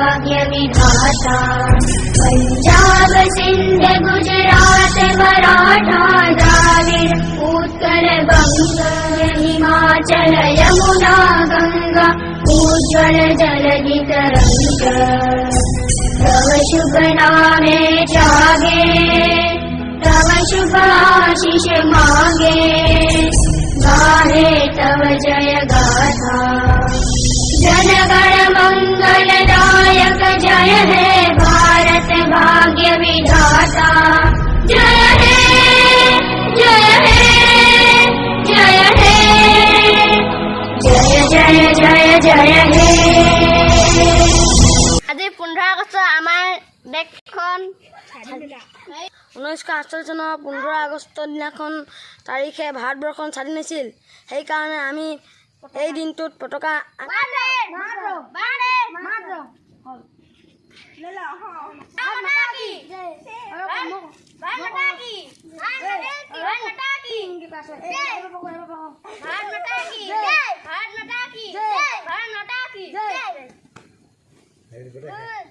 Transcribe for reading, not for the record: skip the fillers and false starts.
भाग्य विधाता। पंजाब सिंध गुजरात मराठा द्राविड़ उत्कल बंग हिमाचल यमुना गंगा उज्ज्वल जलधि तरंग। तव शुभ नामे जागे तव शुभ आशीष मांगे गाहे तव जय गाथा। जनगण मंगलदायक जय हे भारत भाग्य विधाता। जय हे जय हे जय हे जय जय जय जय हे। আজি 15 আগষ্ট আমাৰ দেশখন 1947 চনৰ 15 আগষ্টৰ দিনাখন তাৰিখে ভাৰতবৰ্ষখন স্বাধীন হৈছিল। সেইকাৰণে আমি এই দিনটোত পতাকা Very good.